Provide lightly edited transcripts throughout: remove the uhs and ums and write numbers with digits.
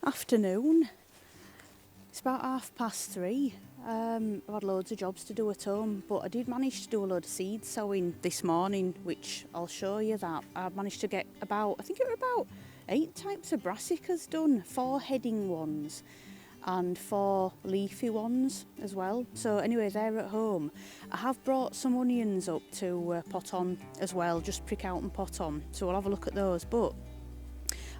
afternoon. It's about 3:30. I've had loads of jobs to do at home, but I did manage to do a load of seed sowing this morning, which I'll show you that. I managed to get I think it were about 8 types of brassicas done, 4 heading ones and 4 leafy ones as well. So anyway, they're at home. I have brought some onions up to pot on as well, just prick out and pot on. So we'll have a look at those, but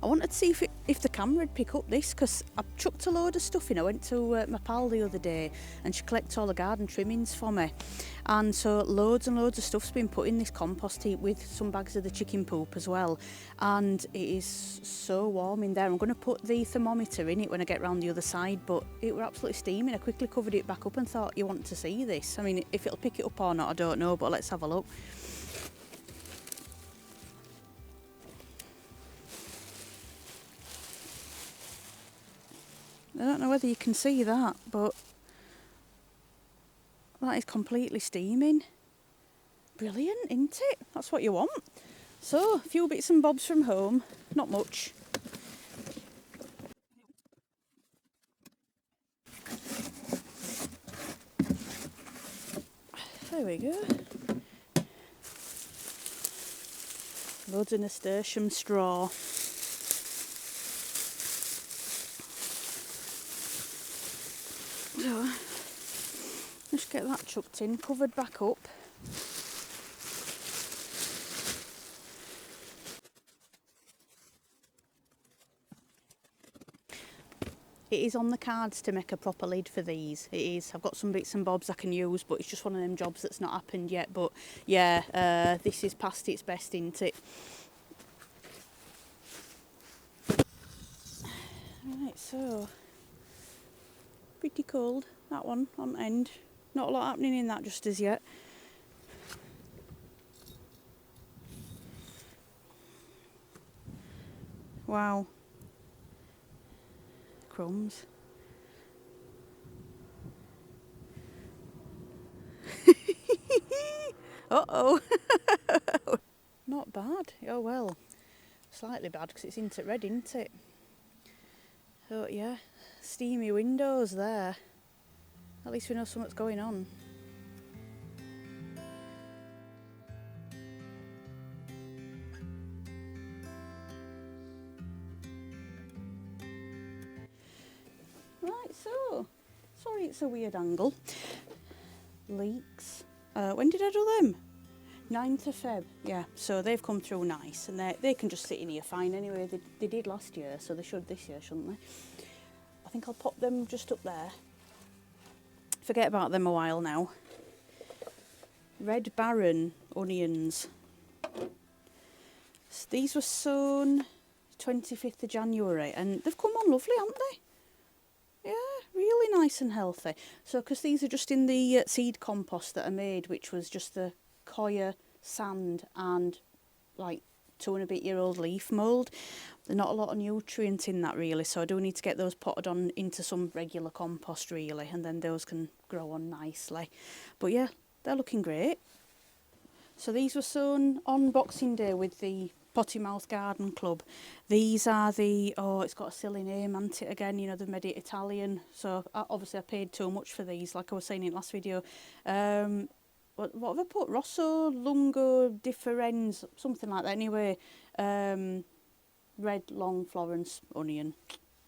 I wanted to see if the camera would pick up this, because I chucked a load of stuff in. I went to my pal the other day and she collected all the garden trimmings for me, and so loads and loads of stuff's been put in this compost heap with some bags of the chicken poop as well, and it is so warm in there. I'm going to put the thermometer in it when I get round the other side, but it were absolutely steaming. I quickly covered it back up and thought, you want to see this? I mean, if it'll pick it up or not I don't know, but let's have a look. I don't know whether you can see that, but that is completely steaming. Brilliant, isn't it? That's what you want. So, a few bits and bobs from home, not much. There we go. Loads of nasturtium straw. So, just get that chucked in, covered back up. It is on the cards to make a proper lid for these. It is. I've got some bits and bobs I can use, but it's just one of them jobs that's not happened yet. But yeah, this is past its best, isn't it? Right, so pretty cold, that one on end. Not a lot happening in that just as yet. Wow. Crumbs. Uh-oh. Not bad. Oh well. Slightly bad because it's into red, isn't it? So yeah, steamy windows there. At least we know something's going on. Right, so, sorry it's a weird angle. Leeks. When did I do them? 9th of Feb, yeah, so they've come through nice, and they can just sit in here fine anyway. They did last year, so they should this year, shouldn't they? I think I'll pop them just up there. Forget about them a while now. Red Baron onions. So these were sown 25th of January, and they've come on lovely, haven't they? Yeah, really nice and healthy. So, because these are just in the seed compost that I made, which was just the coir, sand and like 2-and-a-bit-year-old leaf mould. There's not a lot of nutrients in that really, so I do need to get those potted on into some regular compost really, and then those can grow on nicely. But yeah, they're looking great. So these were sown on Boxing Day with the Potty Mouth Garden Club. These are the, oh, it's got a silly name, hasn't it, again, you know, they've made it Italian. So obviously I paid too much for these, like I was saying in the last video. What have I put? Rosso Lungo Differens, something like that. Anyway, red long Florence onion.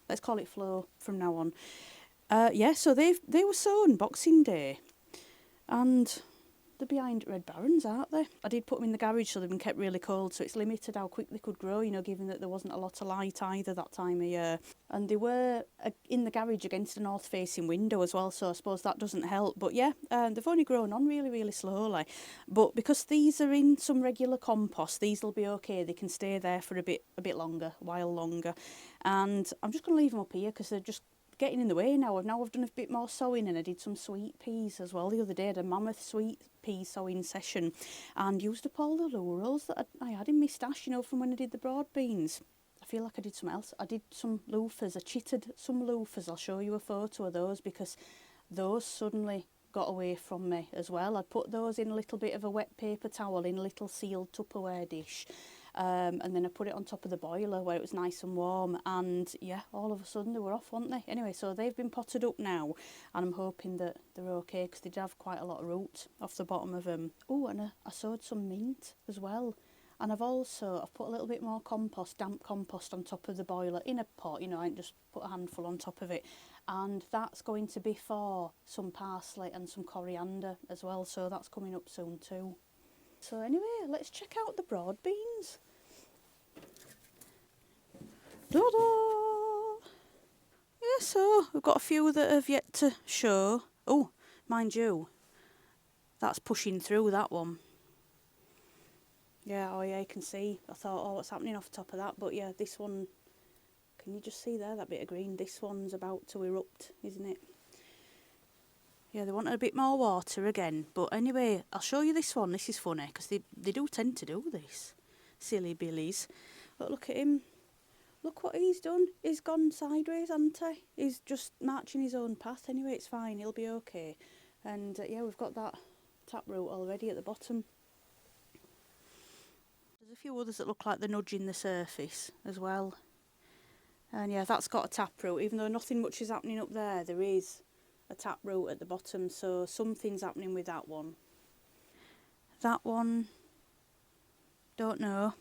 Let's call it Flo from now on. Yeah, so they were sown Boxing Day, and they're behind Red Barons, aren't they? I did put them in the garage so they've been kept really cold, so it's limited how quick they could grow, you know, given that there wasn't a lot of light either that time of year. And they were in the garage against a north-facing window as well, so I suppose that doesn't help. But yeah, they've only grown on really, really slowly. But because these are in some regular compost, these will be okay. They can stay there for a bit longer, a while longer. And I'm just going to leave them up here because they're just getting in the way now. I've done a bit more sowing, and I did some sweet peas as well the other day. I had a mammoth sweet pea sowing session and used up all the laurels that I had in my stash, you know, from when I did the broadbeans. I feel like I did something else. I did some loofahs. I chitted some loofahs. I'll show you a photo of those because those suddenly got away from me as well. I'd put those in a little bit of a wet paper towel in a little sealed Tupperware dish, and then I put it on top of the boiler where it was nice and warm, and yeah, all of a sudden they were off, weren't they? Anyway, so they've been potted up now, and I'm hoping that they're okay, because they did have quite a lot of roots off the bottom of them. Oh, and I sowed some mint as well. And I've put a little bit more compost, damp compost, on top of the boiler in a pot, you know, I ain't just put a handful on top of it. And that's going to be for some parsley and some coriander as well, so that's coming up soon too. So anyway, let's check out the broad beans. Ta-da! Yeah, so we've got a few that have yet to show. Oh, mind you, that's pushing through, that one. Yeah, oh yeah, you can see. I thought, oh, what's happening off the top of that? But yeah, this one, can you just see there, that bit of green? This one's about to erupt, isn't it? Yeah, they wanted a bit more water again. But anyway, I'll show you this one. This is funny, because they do tend to do this. Silly billies. But look at him. Look what he's done. He's gone sideways, hasn't he? He's just marching his own path. Anyway, it's fine. He'll be okay. And yeah, we've got that taproot already at the bottom. There's a few others that look like they're nudging the surface as well. And yeah, that's got a taproot. Even though nothing much is happening up there, there is a taproot at the bottom. So something's happening with that one. That one, don't know.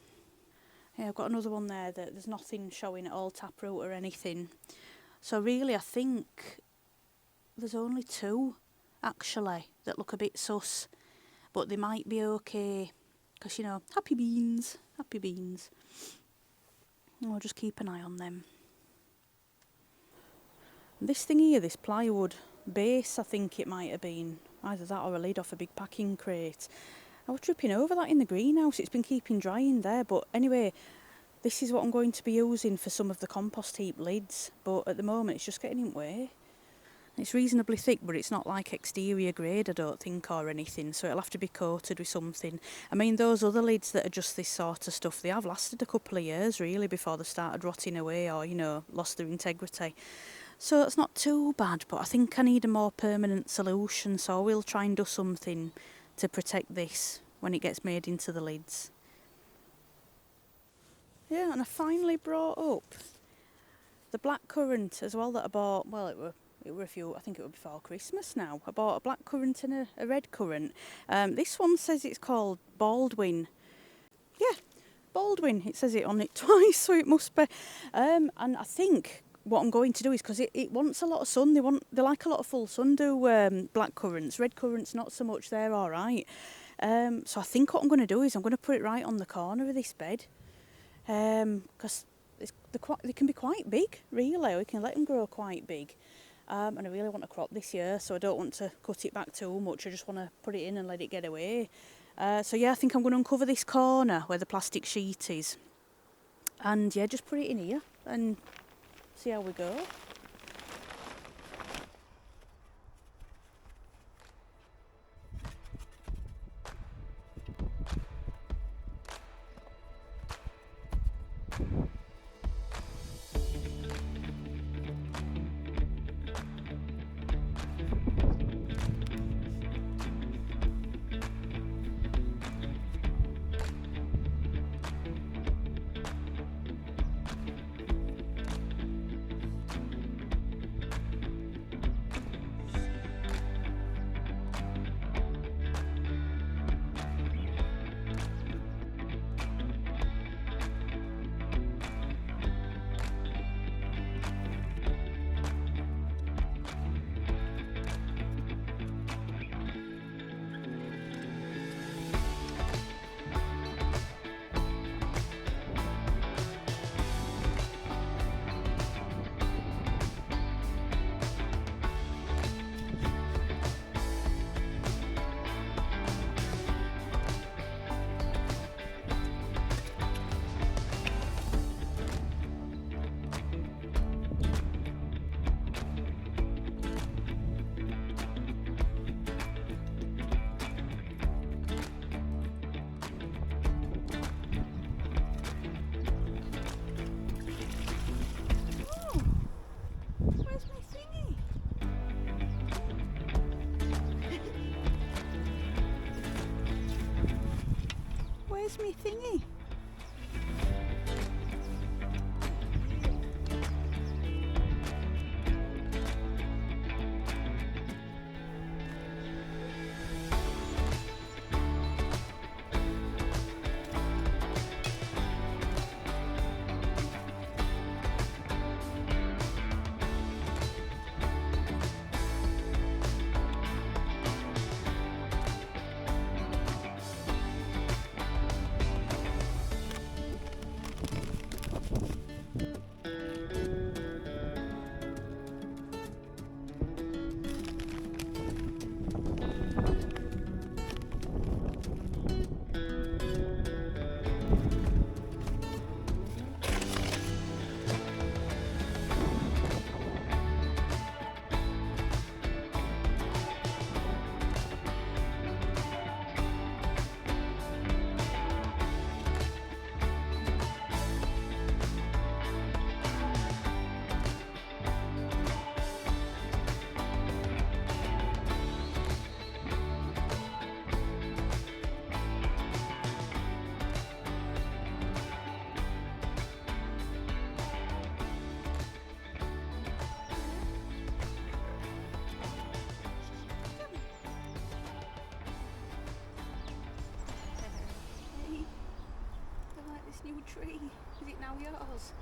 Yeah, I've got another one there that there's nothing showing at all, taproot or anything. So really, I think there's only two, actually, that look a bit sus. But they might be okay. Because, you know, happy beans, happy beans. I'll just keep an eye on them. And this thing here, this plywood base, I think it might have been. Either that or a lid off a big packing crate. I was tripping over that in the greenhouse. It's been keeping dry in there. But anyway, this is what I'm going to be using for some of the compost heap lids. But at the moment, it's just getting in the way. It's reasonably thick, but it's not like exterior grade, I don't think, or anything, so it'll have to be coated with something. I mean, those other lids that are just this sort of stuff, they have lasted a couple of years, really, before they started rotting away or, you know, lost their integrity. So it's not too bad, but I think I need a more permanent solution, so I will try and do something to protect this when it gets made into the lids. Yeah, and I finally brought up the blackcurrant as well that I bought. Well, it were a few, I think it was before Christmas now. I bought a blackcurrant and a red currant. This one says it's called Baldwin. Yeah, Baldwin. It says it on it twice, so it must be. And I think what I'm going to do is, because it wants a lot of sun, they like a lot of full sun, do blackcurrants. Red currants, not so much, they're all right. So I think what I'm going to do is I'm going to put it right on the corner of this bed. Because they can be quite big, really. We can let them grow quite big. And I really want to crop this year, so I don't want to cut it back too much. I just want to put it in and let it get away. So yeah, I think I'm going to uncover this corner where the plastic sheet is. And yeah, just put it in here and see how we go. tree. Is it now yours?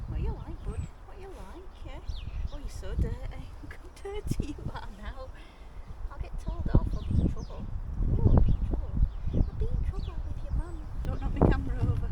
What you like, bud? What you like, yeah? Oh, you're so dirty. Look how dirty you are now. I'll get told off. I'll be in trouble. You won't be in trouble. I'll be in trouble with your mum. Don't knock my camera over.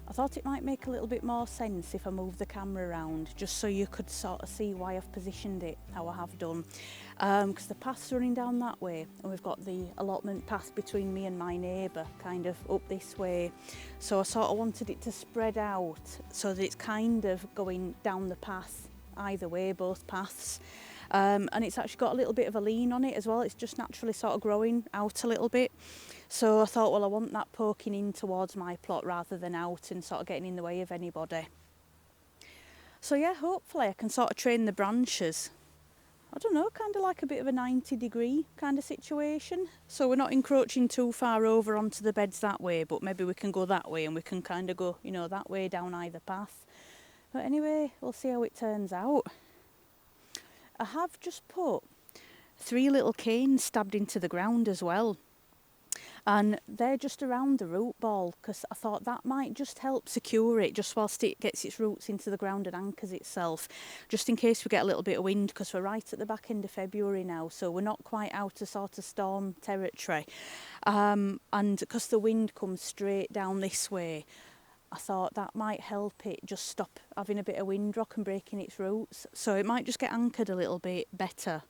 I thought it might make a little bit more sense if I move the camera around, just so you could sort of see why I've positioned it how I have done. Because the path's running down that way, and we've got the allotment path between me and my neighbour kind of up this way. So I sort of wanted it to spread out so that it's kind of going down the path either way, both paths. And it's actually got a little bit of a lean on it as well. It's just naturally sort of growing out a little bit. So I thought, well, I want that poking in towards my plot rather than out and sort of getting in the way of anybody. So yeah, hopefully I can sort of train the branches. I don't know, kind of like a bit of a 90-degree kind of situation. So we're not encroaching too far over onto the beds that way, but maybe we can go that way and we can kind of go, you know, that way down either path. But anyway, we'll see how it turns out. I have just put 3 little canes stabbed into the ground as well. And they're just around the root ball because I thought that might just help secure it just whilst it gets its roots into the ground and anchors itself, just in case we get a little bit of wind, because we're right at the back end of February now, so we're not quite out of sort of storm territory. And because the wind comes straight down this way, I thought that might help it just stop having a bit of windrock and breaking its roots. So it might just get anchored a little bit better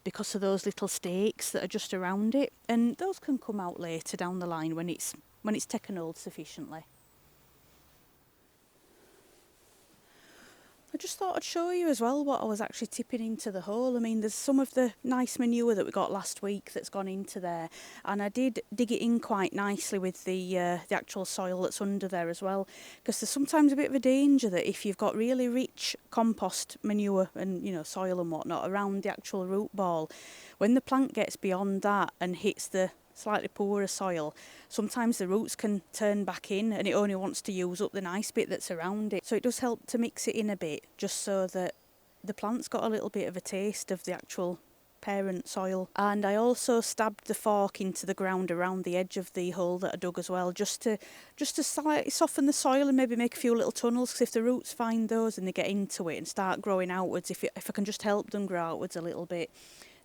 because of those little stakes that are just around it, and those can come out later down the line when it's taken hold sufficiently. I just thought I'd show you as well what I was actually tipping into the hole. I mean, there's some of the nice manure that we got last week that's gone into there, and I did dig it in quite nicely with the actual soil that's under there as well, because there's sometimes a bit of a danger that if you've got really rich compost manure and, you know, soil and whatnot around the actual root ball, when the plant gets beyond that and hits the slightly poorer soil, sometimes the roots can turn back in and it only wants to use up the nice bit that's around it. So it does help to mix it in a bit, just so that the plant's got a little bit of a taste of the actual parent soil. And I also stabbed the fork into the ground around the edge of the hole that I dug as well, just to slightly soften the soil and maybe make a few little tunnels, because if the roots find those and they get into it and start growing outwards, if I can just help them grow outwards a little bit,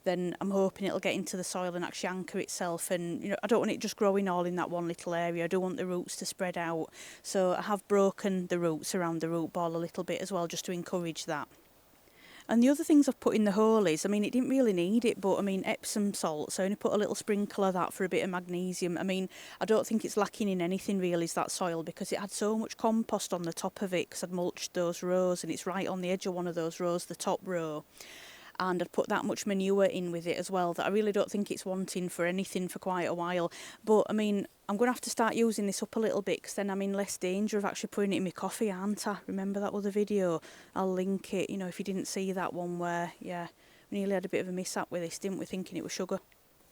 then I'm hoping it'll get into the soil and actually anchor itself. And, you know, I don't want it just growing all in that one little area. I do want the roots to spread out. So I have broken the roots around the root ball a little bit as well, just to encourage that. And the other things I've put in the hole is, I mean, it didn't really need it, but I mean, Epsom salt, so I only put a little sprinkle of that for a bit of magnesium. I mean, I don't think it's lacking in anything really, is that soil, because it had so much compost on the top of it, because I'd mulched those rows, and it's right on the edge of one of those rows, the top row. And I'd put that much manure in with it as well, that I really don't think it's wanting for anything for quite a while. But I mean, I'm going to have to start using this up a little bit, because then I'm in less danger of actually putting it in my coffee, aren't I? Remember that other video? I'll link it, you know, if you didn't see that one where, yeah, we nearly had a bit of a mishap with this, didn't we, thinking it was sugar.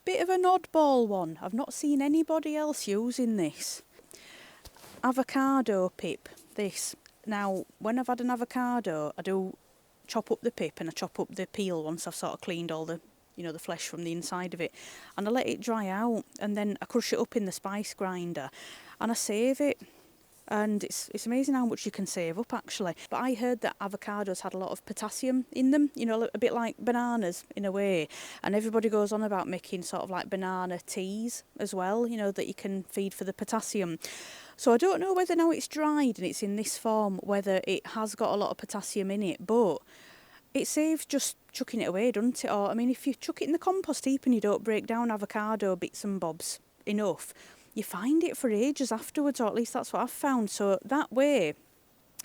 Bit of an oddball one. I've not seen anybody else using this. Avocado pip, this. Now, when I've had an avocado, I do chop up the pip and I chop up the peel once I've sort of cleaned all the, you know, the flesh from the inside of it, and I let it dry out, and then I crush it up in the spice grinder and I save it. And it's amazing how much you can save up, actually. But I heard that avocados had a lot of potassium in them, you know, a bit like bananas in a way. And everybody goes on about making sort of like banana teas as well, you know, that you can feed for the potassium. So I don't know whether now it's dried and it's in this form, whether it has got a lot of potassium in it, but it saves just chucking it away, doesn't it? Or, I mean, if you chuck it in the compost heap and you don't break down avocado bits and bobs enough, you find it for ages afterwards, or at least that's what I've found. So that way,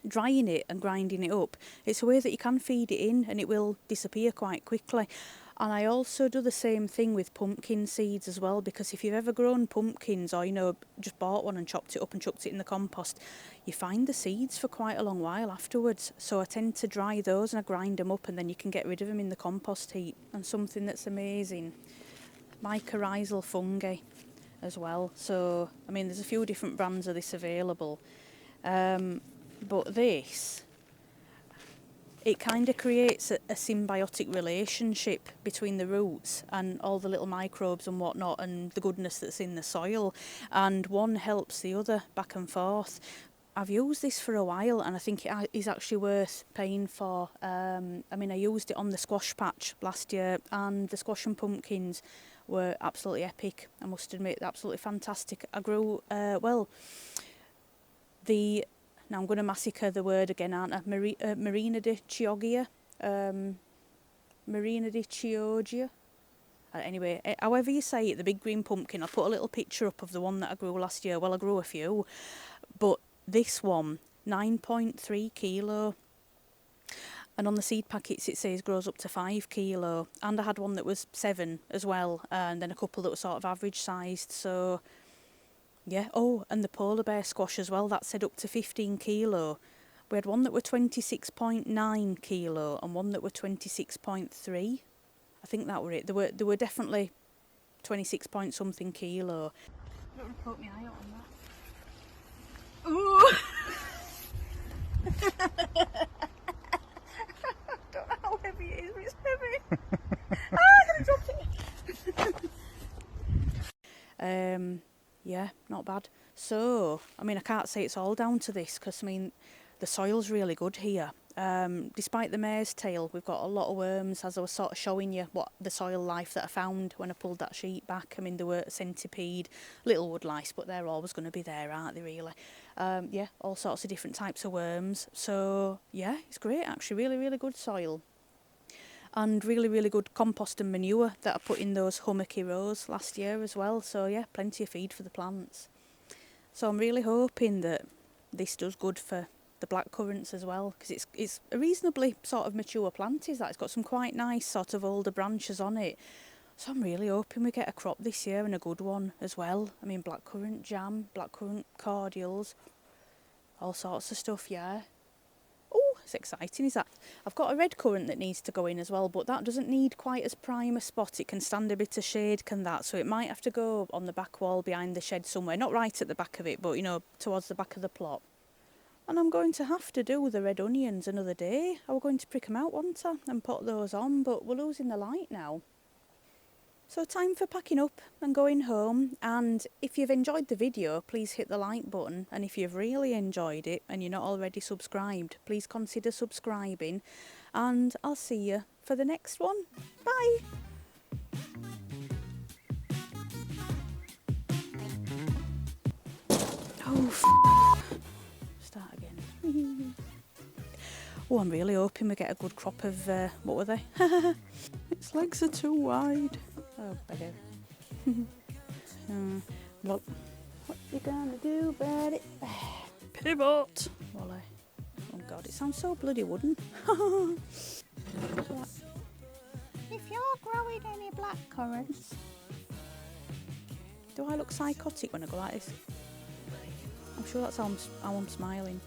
drying it and grinding it up, it's a way that you can feed it in and it will disappear quite quickly. And I also do the same thing with pumpkin seeds as well, because if you've ever grown pumpkins or, you know, just bought one and chopped it up and chucked it in the compost, you find the seeds for quite a long while afterwards. So I tend to dry those and I grind them up, and then you can get rid of them in the compost heap. And something that's amazing, Mycorrhizal fungi as well. So, I mean, there's a few different brands of this available. But this, it kind of creates a symbiotic relationship between the roots and all the little microbes and whatnot and the goodness that's in the soil, and one helps the other back and forth. I've used this for a while and I think it is actually worth paying for. I mean, I used it on the squash patch last year and the squash and pumpkins were absolutely epic. I must admit, absolutely fantastic. I grew, now I'm going to massacre the word again, aren't I? Marina de Chioggia. Marina de Chioggia. Anyway, however you say it, the big green pumpkin. I'll put a little picture up of the one that I grew last year. Well, I grew a few. But this one, 9.3 kilo. And on the seed packets it says grows up to 5 kilo. And I had one that was 7 as well. And then a couple that were sort of average sized. So... yeah, oh, and the polar bear squash as well, that said up to 15 kilo. We had one that were 26.9 kilo and one that were 26.3. I think that were it. They were definitely 26 point something kilo. I don't want to poke my eye out on that. Ooh! I don't know how heavy it is, but it's heavy. I'm going to drop it. Yeah, not bad. So, I mean, I can't say it's all down to this because, I mean, the soil's really good here. Despite the mare's tail, we've got a lot of worms, as I was sort of showing you what the soil life that I found when I pulled that sheet back. I mean, there were a centipede, little woodlice, but they're always going to be there, aren't they, really? Yeah, all sorts of different types of worms. So, yeah, it's great, actually. Really, really good soil. And really, really good compost and manure that I put in those hummocky rows last year as well. So yeah, plenty of feed for the plants. So I'm really hoping that this does good for the blackcurrants as well, because it's a reasonably sort of mature plant, is that? It's got some quite nice sort of older branches on it. So I'm really hoping we get a crop this year and a good one as well. I mean, blackcurrant jam, blackcurrant cordials, all sorts of stuff, yeah. It's exciting, is that? I've got a red currant that needs to go in as well, but that doesn't need quite as prime a spot. It can stand a bit of shade, can that? So it might have to go on the back wall behind the shed somewhere. Not right at the back of it, but, you know, towards the back of the plot. And I'm going to have to do the red onions another day. I was going to prick them out, wasn't I? And put those on, but we're losing the light now. So time for packing up and going home, and if you've enjoyed the video, please hit the like button, and if you've really enjoyed it and you're not already subscribed, please consider subscribing, and I'll see you for the next one. Bye! Oh, start again. Oh, I'm really hoping we get a good crop of, what were they? Its legs are too wide. Oh, bugger. Well, what you gonna do about it? Pivot! Wally. Oh god, it sounds so bloody wooden. If you're growing any blackcurrants... Do I look psychotic when I go like this? I'm sure that's how I'm smiling.